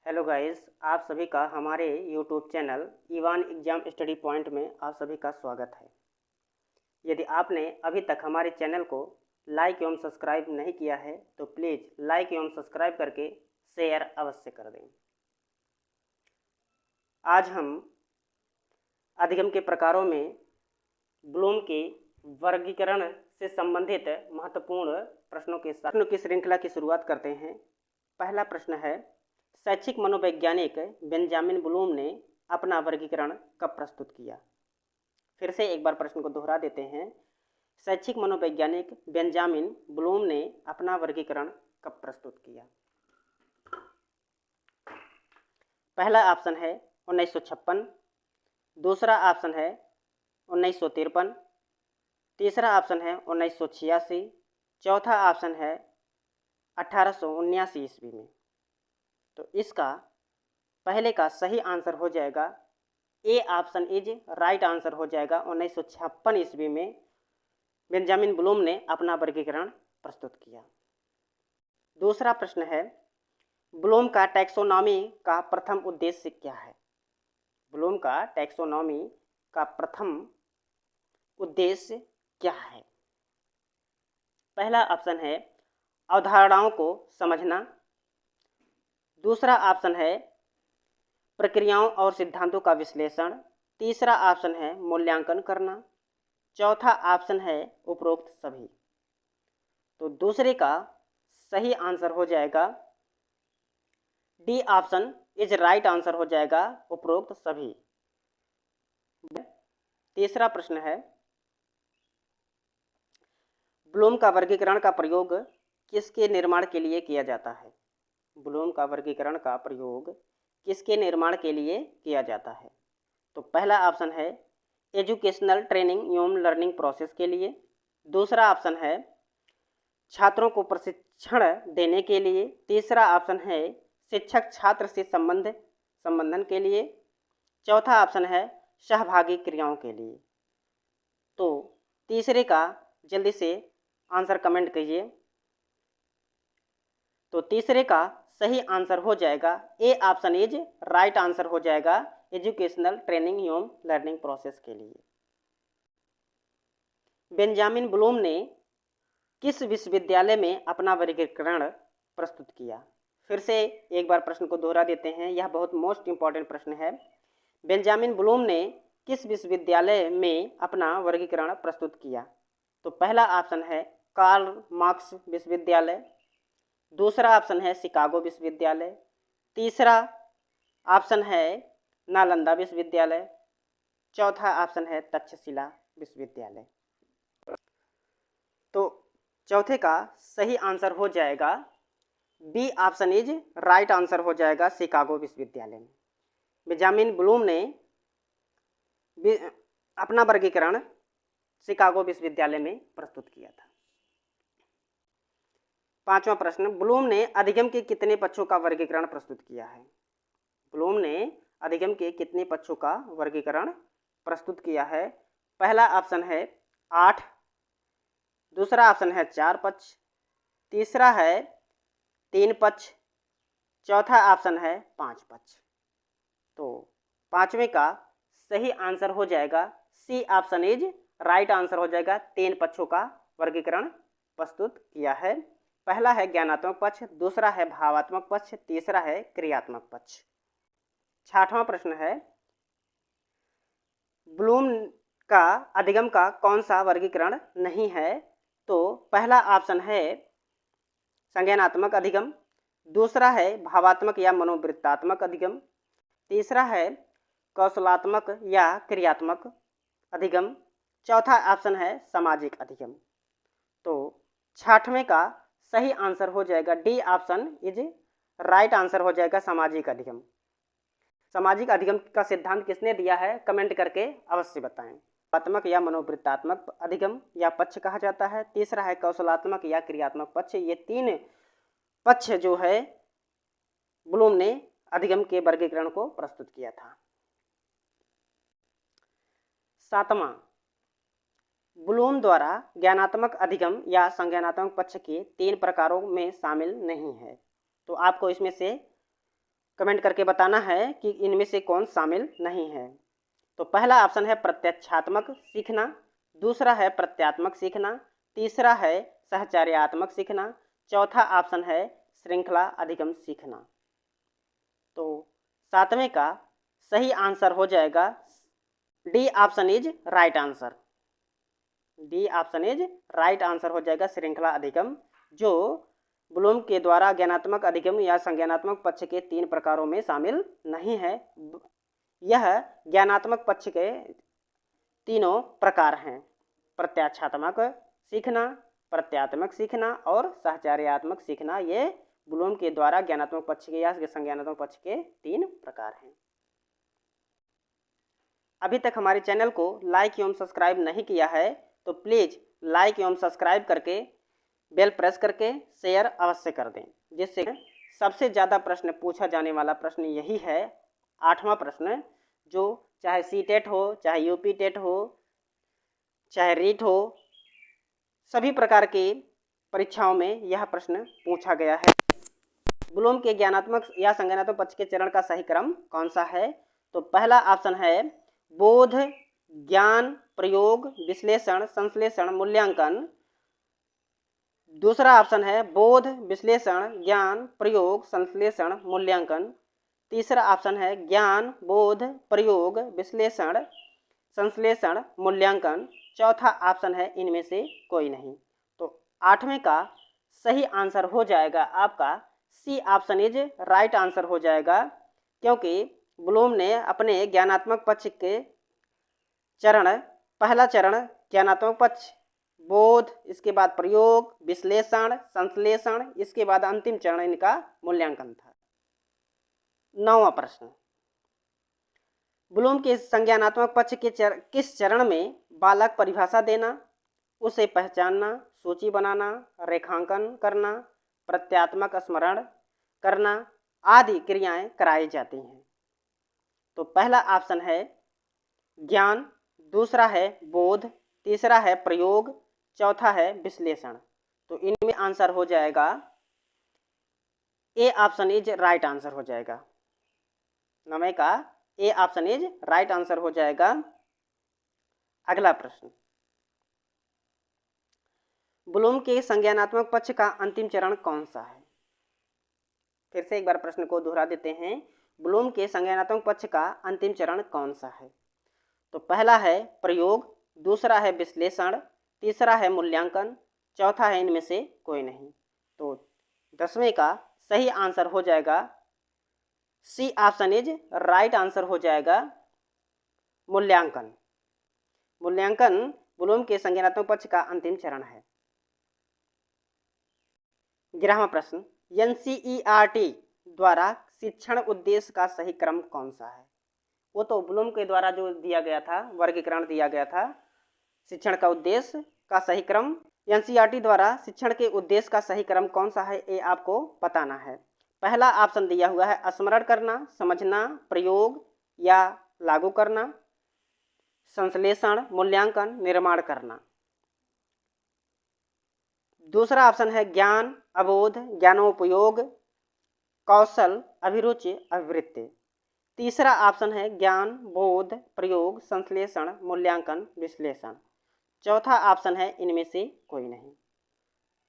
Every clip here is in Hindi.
हेलो गाइस, आप सभी का हमारे यूट्यूब चैनल ईवान एग्जाम स्टडी पॉइंट में आप सभी का स्वागत है। यदि आपने अभी तक हमारे चैनल को लाइक एवं सब्सक्राइब नहीं किया है तो प्लीज़ लाइक एवं सब्सक्राइब करके शेयर अवश्य कर दें। आज हम अधिगम के प्रकारों में ब्लूम के वर्गीकरण से संबंधित महत्वपूर्ण प्रश्नों की श्रृंखला की शुरुआत करते हैं। पहला प्रश्न है, शैक्षिक मनोवैज्ञानिक बेंजामिन ब्लूम ने अपना वर्गीकरण कब प्रस्तुत किया? फिर से एक बार प्रश्न को दोहरा देते हैं। शैक्षिक मनोवैज्ञानिक बेंजामिन ब्लूम ने अपना वर्गीकरण कब प्रस्तुत किया? पहला ऑप्शन है 1956, दूसरा ऑप्शन है 1953, तीसरा ऑप्शन है 1986, चौथा ऑप्शन है 1879 ईस्वी में। तो इसका पहले का सही आंसर हो जाएगा A option is right answer हो जाएगा। 1956 ईस्वी में बेंजामिन ब्लूम ने अपना वर्गीकरण प्रस्तुत किया। दूसरा प्रश्न है, ब्लूम का टैक्सोनॉमी का प्रथम उद्देश्य क्या है? ब्लूम का टैक्सोनॉमी का प्रथम उद्देश्य क्या है? पहला ऑप्शन है अवधारणाओं को समझना, दूसरा ऑप्शन है प्रक्रियाओं और सिद्धांतों का विश्लेषण, तीसरा ऑप्शन है मूल्यांकन करना, चौथा ऑप्शन है उपरोक्त सभी। तो दूसरे का सही आंसर हो जाएगा D option is right answer हो जाएगा, उपरोक्त सभी। तीसरा प्रश्न है, ब्लूम का वर्गीकरण का प्रयोग किसके निर्माण के लिए किया जाता है? ब्लूम का वर्गीकरण का प्रयोग किसके निर्माण के लिए किया जाता है? तो पहला ऑप्शन है एजुकेशनल ट्रेनिंग एवं लर्निंग प्रोसेस के लिए, दूसरा ऑप्शन है छात्रों को प्रशिक्षण देने के लिए, तीसरा ऑप्शन है शिक्षक छात्र से संबंधन के लिए, चौथा ऑप्शन है सहभागी क्रियाओं के लिए। तो तीसरे का जल्दी से आंसर कमेंट कीजिए। तो तीसरे का सही आंसर हो जाएगा A option is right answer हो जाएगा, एजुकेशनल ट्रेनिंग एवं लर्निंग प्रोसेस के लिए। बेंजामिन ब्लूम ने किस विश्वविद्यालय में अपना वर्गीकरण प्रस्तुत किया? फिर से एक बार प्रश्न को दोहरा देते हैं, यह बहुत मोस्ट इंपॉर्टेंट प्रश्न है। बेंजामिन ब्लूम ने किस विश्वविद्यालय में अपना वर्गीकरण प्रस्तुत किया? तो पहला ऑप्शन है कार्ल मार्क्स विश्वविद्यालय, दूसरा ऑप्शन है शिकागो विश्वविद्यालय, तीसरा ऑप्शन है नालंदा विश्वविद्यालय, चौथा ऑप्शन है तक्षशिला विश्वविद्यालय। तो चौथे का सही आंसर हो जाएगा B option is right answer हो जाएगा, शिकागो विश्वविद्यालय में। बेंजामिन ब्लूम ने अपना वर्गीकरण शिकागो विश्वविद्यालय में प्रस्तुत किया था। पांचवा प्रश्न, ब्लूम ने अधिगम के कितने पक्षों का वर्गीकरण प्रस्तुत किया है? ब्लूम ने अधिगम के कितने पक्षों का वर्गीकरण प्रस्तुत किया है? पहला ऑप्शन है 8, दूसरा ऑप्शन है 4 पक्ष, तीसरा है 3 पक्ष, चौथा ऑप्शन है 5 पक्ष। तो पांचवें का सही आंसर हो जाएगा C option is right answer हो जाएगा, 3 पक्षों का वर्गीकरण प्रस्तुत किया है। पहला है ज्ञानात्मक पक्ष, दूसरा है भावात्मक पक्ष, तीसरा है क्रियात्मक पक्ष। छठवां प्रश्न है, ब्लूम का अधिगम का कौन सा वर्गीकरण नहीं है? तो पहला ऑप्शन है संज्ञानात्मक अधिगम, दूसरा है भावात्मक या मनोवृत्तात्मक अधिगम, तीसरा है कौशलात्मक या क्रियात्मक अधिगम, चौथा ऑप्शन है सामाजिक अधिगम। तो छठवें का सही आंसर हो जाएगा D option is right answer हो जाएगा, सामाजिक अधिगम। सामाजिक अधिगम का सिद्धांत किसने दिया है? कमेंट करके अवश्य बताएं। भावात्मक या मनोवृत्तात्मक अधिगम या पक्ष कहा जाता है, तीसरा है कौशलात्मक या क्रियात्मक पक्ष। ये 3 पक्ष जो है ब्लूम ने अधिगम के वर्गीकरण को प्रस्तुत किया था। सातवां, ब्लूम द्वारा ज्ञानात्मक अधिगम या संज्ञानात्मक पक्ष के 3 प्रकारों में शामिल नहीं है। तो आपको इसमें से कमेंट करके बताना है कि इनमें से कौन शामिल नहीं है। तो पहला ऑप्शन है प्रत्यक्षात्मक सीखना, दूसरा है प्रत्यात्मक सीखना, तीसरा है सहचर्यात्मक सीखना, चौथा ऑप्शन है श्रृंखला अधिगम सीखना। तो सातवें का सही आंसर हो जाएगा D option is right answer. D option is right answer हो जाएगा, श्रृंखला अधिगम, जो ब्लूम के द्वारा ज्ञानात्मक अधिगम या संज्ञानात्मक पक्ष के 3 प्रकारों में शामिल नहीं है। यह ज्ञानात्मक पक्ष के तीनों प्रकार हैं, प्रत्याक्षात्मक सीखना, प्रत्यात्मक सीखना और सहचर्यात्मक सीखना। ये ब्लूम के द्वारा ज्ञानात्मक पक्ष के या संज्ञानात्मक पक्ष के 3 प्रकार हैं। अभी तक हमारे चैनल को लाइक एवं सब्सक्राइब नहीं किया है तो प्लीज़ लाइक एवं सब्सक्राइब करके बेल प्रेस करके शेयर अवश्य कर दें, जिससे सबसे ज़्यादा प्रश्न पूछा जाने वाला प्रश्न यही है, 8वां प्रश्न, जो चाहे सीटेट हो, चाहे यूपी टेट हो, चाहे रीट हो, सभी प्रकार की परीक्षाओं में यह प्रश्न पूछा गया है। ब्लूम के ज्ञानात्मक या संज्ञानात्मक पक्ष के चरण का सही क्रम कौन सा है? तो पहला ऑप्शन है बोध, ज्ञान, प्रयोग, विश्लेषण, संश्लेषण, मूल्यांकन। दूसरा ऑप्शन है बोध, विश्लेषण, ज्ञान, प्रयोग, संश्लेषण, मूल्यांकन। तीसरा ऑप्शन है ज्ञान, बोध, प्रयोग, विश्लेषण, संश्लेषण, मूल्यांकन। चौथा ऑप्शन है इनमें से कोई नहीं। तो 8वें का सही आंसर हो जाएगा आपका C option is right answer हो जाएगा, क्योंकि ब्लूम ने अपने ज्ञानात्मक पक्ष के चरण, पहला चरण ज्ञानात्मक पक्ष, बोध, इसके बाद प्रयोग, विश्लेषण, संश्लेषण, इसके बाद अंतिम चरण इनका मूल्यांकन था। 9वां प्रश्न, ब्लूम के संज्ञानात्मक पक्ष के किस चरण में बालक परिभाषा देना, उसे पहचानना, सूची बनाना, रेखांकन करना, प्रत्यात्मक स्मरण करना आदि क्रियाएं कराई जाती हैं? तो पहला ऑप्शन है ज्ञान, दूसरा है बोध, तीसरा है प्रयोग, चौथा है विश्लेषण। तो इनमें आंसर हो जाएगा A option is right answer हो जाएगा। 9वें का A option is right answer हो जाएगा। अगला प्रश्न, ब्लूम के संज्ञानात्मक पक्ष का अंतिम चरण कौन सा है? फिर से एक बार प्रश्न को दोहरा देते हैं, ब्लूम के संज्ञानात्मक पक्ष का अंतिम चरण कौन सा है? तो पहला है प्रयोग, दूसरा है विश्लेषण, तीसरा है मूल्यांकन, चौथा है इनमें से कोई नहीं। तो 10वें का सही आंसर हो जाएगा C option is right answer हो जाएगा, मूल्यांकन। मूल्यांकन ब्लूम के संज्ञानात्मक पक्ष का अंतिम चरण है। 11वां प्रश्न, एनसीईआरटी द्वारा शिक्षण उद्देश्य का सही क्रम कौन सा है? वो तो ब्लूम के द्वारा जो दिया गया था, वर्गीकरण दिया गया था शिक्षण का उद्देश्य का सही क्रम, एनसीईआरटी द्वारा शिक्षण के उद्देश्य का सही क्रम कौन सा है ये आपको बताना है। पहला ऑप्शन दिया हुआ है स्मरण करना, समझना, प्रयोग या लागू करना, संश्लेषण, मूल्यांकन, निर्माण करना। दूसरा ऑप्शन है ज्ञान, अबोध, ज्ञानोपयोग, कौशल, अभिरुचि, अभिवृत्ति। तीसरा ऑप्शन है ज्ञान, बोध, प्रयोग, संश्लेषण, मूल्यांकन, विश्लेषण। चौथा ऑप्शन है इनमें से कोई नहीं।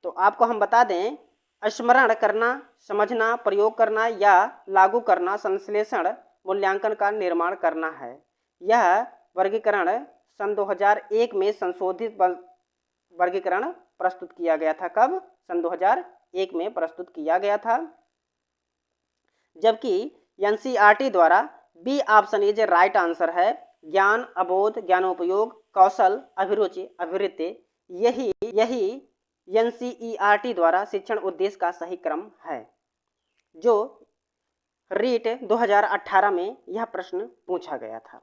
तो आपको हम बता दें, स्मरण करना, समझना, प्रयोग करना या लागू करना, संश्लेषण, मूल्यांकन का निर्माण करना है। यह वर्गीकरण सन 2001 में संशोधित वर्गीकरण प्रस्तुत किया गया था। कब? सन 2001 में प्रस्तुत किया गया था। जबकि एनसीईआरटी द्वारा B option is right answer है, ज्ञान, अबोध, ज्ञानोपयोग, कौशल, अभिरुचि, अभिवृत्ति। यही एनसीईआरटी द्वारा शिक्षण उद्देश्य का सही क्रम है, जो रीट 2018 में यह प्रश्न पूछा गया था।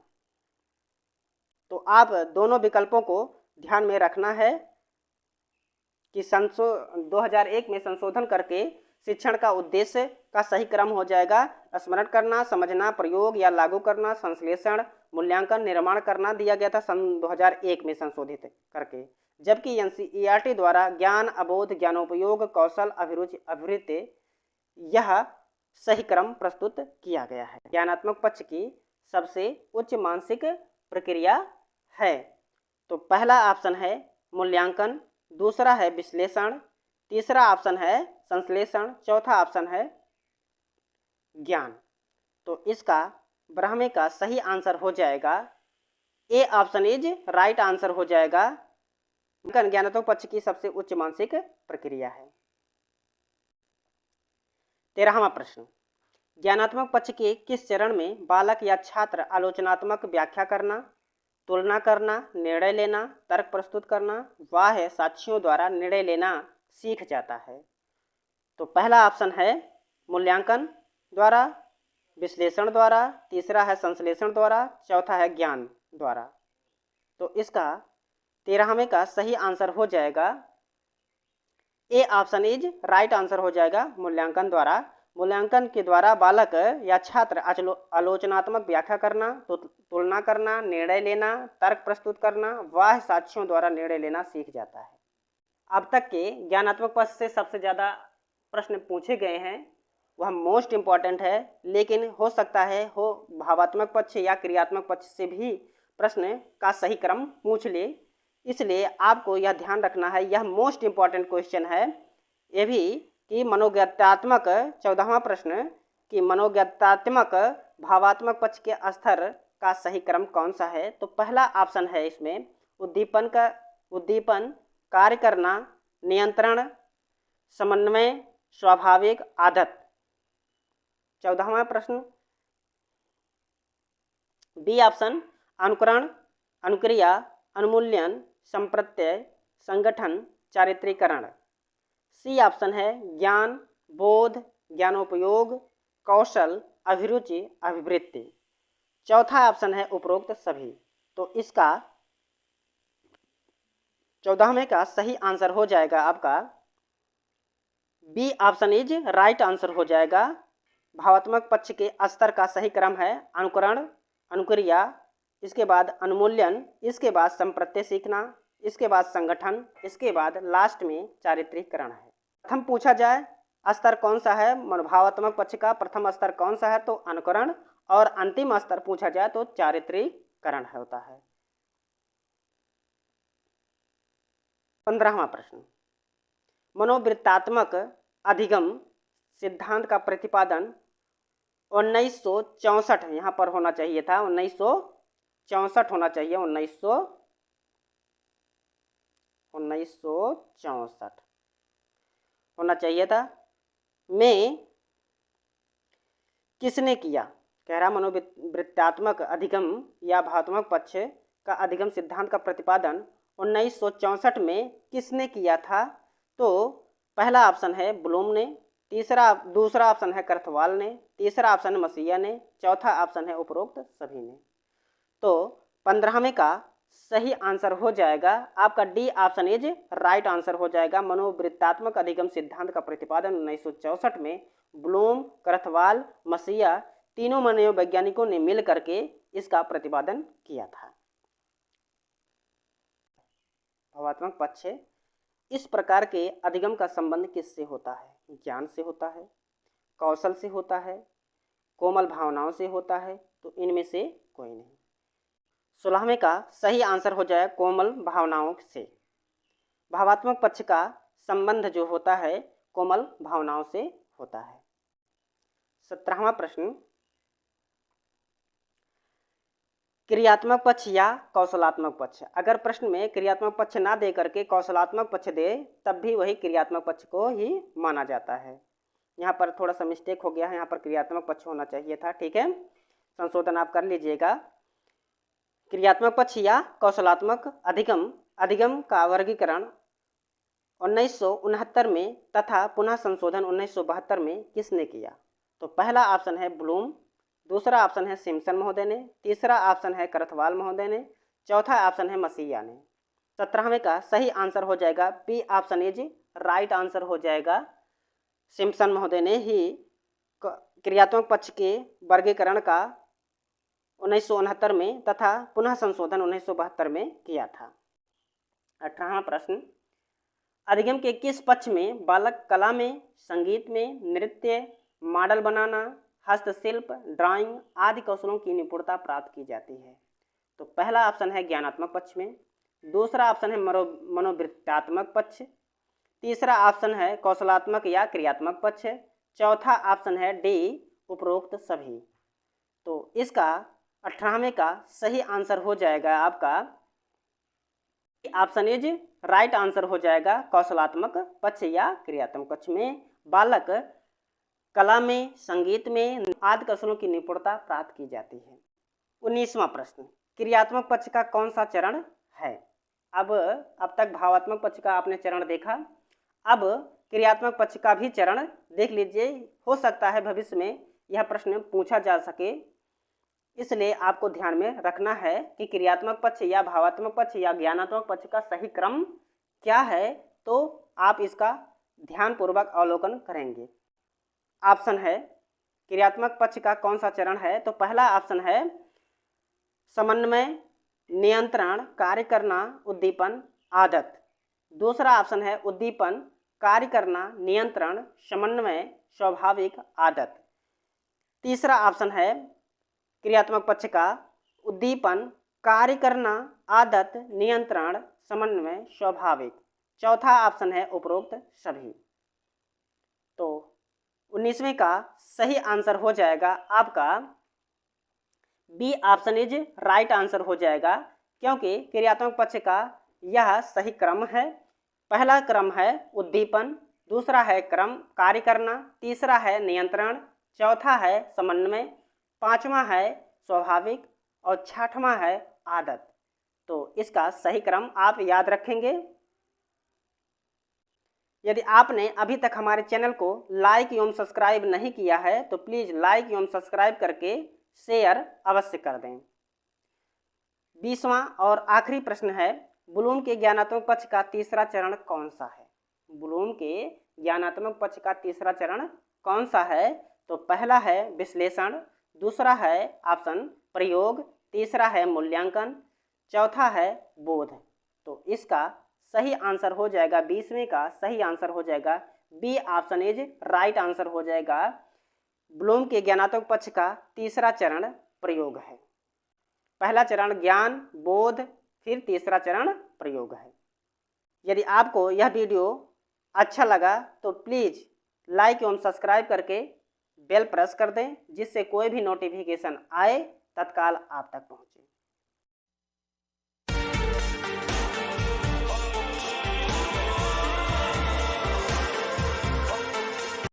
तो आप दोनों विकल्पों को ध्यान में रखना है कि 2001 में संशोधन करके शिक्षण का उद्देश्य का सही क्रम हो जाएगा स्मरण करना, समझना, प्रयोग या लागू करना, संश्लेषण, मूल्यांकन, निर्माण करना दिया गया था सन 2001 में संशोधित करके। जबकि एनसीईआरटी द्वारा ज्ञान, अबोध, ज्ञानोपयोग, कौशल, अभिरुचि, अभिवृत्ति यह सही क्रम प्रस्तुत किया गया है। ज्ञानात्मक पक्ष की सबसे उच्च मानसिक प्रक्रिया है। तो पहला ऑप्शन है मूल्यांकन, दूसरा है विश्लेषण, तीसरा ऑप्शन है संश्लेषण, चौथा ऑप्शन है ज्ञान। तो इसका ब्राह्मण का सही आंसर हो जाएगा A option is right answer हो जाएगा। ज्ञानात्मक पक्ष की सबसे उच्च मानसिक प्रक्रिया है। 13वां प्रश्न, ज्ञानात्मक पक्ष के किस चरण में बालक या छात्र आलोचनात्मक व्याख्या करना, तुलना करना, निर्णय लेना, तर्क प्रस्तुत करना, बाह्य साक्ष्यों द्वारा निर्णय लेना सीख जाता है? तो पहला ऑप्शन है मूल्यांकन द्वारा, विश्लेषण द्वारा, तीसरा है संश्लेषण द्वारा, चौथा है ज्ञान द्वारा। तो इसका 13वें का सही आंसर हो जाएगा A option is right answer हो जाएगा मूल्यांकन द्वारा। मूल्यांकन के द्वारा बालक या छात्र आलोचनात्मक व्याख्या करना, तुलना करना, निर्णय लेना, तर्क प्रस्तुत करना, बाह्य साक्ष्यों द्वारा निर्णय लेना सीख जाता है। अब तक के ज्ञानात्मक पक्ष से सबसे ज़्यादा प्रश्न पूछे गए हैं, वह मोस्ट इम्पॉर्टेंट है, लेकिन हो सकता है हो भावात्मक पक्ष या क्रियात्मक पक्ष से भी प्रश्न का सही क्रम पूछ ले, इसलिए आपको यह ध्यान रखना है, यह मोस्ट इम्पॉर्टेंट क्वेश्चन है। ये भी कि मनोज्ञात्मक 14वां प्रश्न कि मनोज्ञात्मक भावात्मक पक्ष के स्तर का सही क्रम कौन सा है? तो पहला ऑप्शन है इसमें उद्दीपन, कार्य करना, नियंत्रण, समन्वय, स्वाभाविक, आदत। 14वां प्रश्न बी ऑप्शन अनुकरण, अनुक्रिया, अनुमूल्यन, संप्रत्यय, संगठन, चारित्रीकरण। सी ऑप्शन है ज्ञान, बोध, ज्ञानोपयोग, कौशल, अभिरुचि, अभिवृत्ति। चौथा ऑप्शन है उपरोक्त सभी। तो इसका 14वें का सही आंसर हो जाएगा आपका B option is right answer हो जाएगा। भावात्मक पक्ष के स्तर का सही क्रम है अनुकरण, अनुक्रिया, इसके बाद अनुमूल्यन, इसके बाद संप्रत्यय सीखना, इसके बाद संगठन, इसके बाद लास्ट में चारित्रीकरण है। प्रथम पूछा जाए स्तर कौन सा है भावात्मक पक्ष का, प्रथम स्तर कौन सा है? तो अनुकरण, और अंतिम स्तर पूछा जाए तो चारित्रीकरण होता है। 15वां प्रश्न, मनोवृत्तात्मक अधिगम सिद्धांत का प्रतिपादन 1964, यहाँ पर होना चाहिए था 1964 होना चाहिए, 1964 होना चाहिए था, में किसने किया? कह रहा मनोवृत्तात्मक अधिगम या भावात्मक पक्ष का अधिगम सिद्धांत का प्रतिपादन 1964 में किसने किया था? तो पहला ऑप्शन है ब्लूम ने, दूसरा ऑप्शन है करथवाल ने, तीसरा ऑप्शन है मसीहा ने, चौथा ऑप्शन है उपरोक्त सभी ने। तो 15वें का सही आंसर हो जाएगा आपका D option is right answer हो जाएगा। मनोवृत्तात्मक अधिगम सिद्धांत का प्रतिपादन 1964 में ब्लूम, करथवाल, मसीहा तीनों मनोवैज्ञानिकों ने मिल करके इसका प्रतिपादन किया था। भावात्मक पक्ष इस प्रकार के अधिगम का संबंध किससे होता है? ज्ञान से होता है, कौशल से होता है, कोमल भावनाओं से होता है? तो इनमें से कोई नहीं। 16वें का सही आंसर हो जाए कोमल भावनाओं से। भावात्मक पक्ष का संबंध जो होता है कोमल भावनाओं से होता है। 17वां प्रश्न, क्रियात्मक पक्ष या कौशलात्मक पक्ष। अगर प्रश्न में क्रियात्मक पक्ष ना दे करके कौशलात्मक पक्ष दे तब भी वही क्रियात्मक पक्ष को ही माना जाता है। यहाँ पर थोड़ा सा मिस्टेक हो गया है, यहाँ पर क्रियात्मक पक्ष होना चाहिए था, ठीक है, संशोधन आप कर लीजिएगा। क्रियात्मक पक्ष या कौशलात्मक अधिगम का वर्गीकरण 1969 में तथा पुनः संशोधन 1972 में किसने किया? तो पहला ऑप्शन है ब्लूम, दूसरा ऑप्शन है सिम्पसन महोदय ने, तीसरा ऑप्शन है करथवाल महोदय ने, चौथा ऑप्शन है मसीहा ने। 17वें का सही आंसर हो जाएगा B option is right answer हो जाएगा। सिम्पसन महोदय ने ही क्रियात्मक पक्ष के वर्गीकरण का 1969 में तथा पुनः संशोधन 1972 में किया था। 18वां प्रश्न, अधिगम के किस पक्ष में बालक कला में, संगीत में, नृत्य, मॉडल बनाना, हस्तशिल्प, ड्राइंग आदि कौशलों की निपुणता प्राप्त की जाती है। तो पहला ऑप्शन है ज्ञानात्मक पक्ष में, दूसरा ऑप्शन है मनोवृत्तात्मक पक्ष, तीसरा ऑप्शन है कौशलात्मक या क्रियात्मक पक्ष, चौथा ऑप्शन है डी उपरोक्त सभी। तो इसका 18वें का सही आंसर हो जाएगा आपका ऑप्शन इज राइट आंसर हो जाएगा कौशलात्मक पक्ष या क्रियात्मक पक्ष में बालक कला में, संगीत में आदि कौशलों की निपुणता प्राप्त की जाती है। 19वां प्रश्न, क्रियात्मक पक्ष का कौन सा चरण है? अब तक भावात्मक पक्ष का आपने चरण देखा, अब क्रियात्मक पक्ष का भी चरण देख लीजिए। हो सकता है भविष्य में यह प्रश्न पूछा जा सके, इसलिए आपको ध्यान में रखना है कि क्रियात्मक पक्ष या भावात्मक पक्ष या ज्ञानात्मक पक्ष का सही क्रम क्या है, तो आप इसका ध्यानपूर्वक अवलोकन करेंगे। ऑप्शन है क्रियात्मक पक्ष का कौन सा चरण है, तो पहला ऑप्शन है समन्वय, नियंत्रण, कार्य करना, उद्दीपन, आदत। दूसरा ऑप्शन है उद्दीपन, कार्य करना, नियंत्रण, समन्वय, स्वाभाविक, आदत। तीसरा ऑप्शन है क्रियात्मक पक्ष का उद्दीपन, कार्य करना, आदत, नियंत्रण, समन्वय, स्वाभाविक। चौथा ऑप्शन है उपरोक्त सभी। तो 19वें का सही आंसर हो जाएगा आपका B option is right answer हो जाएगा, क्योंकि क्रियात्मक पक्ष का यह सही क्रम है। पहला क्रम है उद्दीपन, दूसरा है क्रम कार्य करना, तीसरा है नियंत्रण, चौथा है समन्वय, पांचवा है स्वाभाविक और छठवां है आदत। तो इसका सही क्रम आप याद रखेंगे। यदि आपने अभी तक हमारे चैनल को लाइक एवं सब्सक्राइब नहीं किया है तो प्लीज़ लाइक एवं सब्सक्राइब करके शेयर अवश्य कर दें। 20वां और आखिरी प्रश्न है, ब्लूम के ज्ञानात्मक पक्ष का तीसरा चरण कौन सा है? ब्लूम के ज्ञानात्मक पक्ष का तीसरा चरण कौन सा है? तो पहला है विश्लेषण, दूसरा है ऑप्शन प्रयोग, तीसरा है मूल्यांकन, चौथा है बोध। तो इसका सही आंसर हो जाएगा 20वें का सही आंसर हो जाएगा B option is right answer हो जाएगा। ब्लूम के ज्ञानात्मक पक्ष का तीसरा चरण प्रयोग है। पहला चरण ज्ञान, बोध, फिर तीसरा चरण प्रयोग है। यदि आपको यह वीडियो अच्छा लगा तो प्लीज़ लाइक एवं सब्सक्राइब करके बेल प्रेस कर दें, जिससे कोई भी नोटिफिकेशन आए तत्काल आप तक पहुँचे।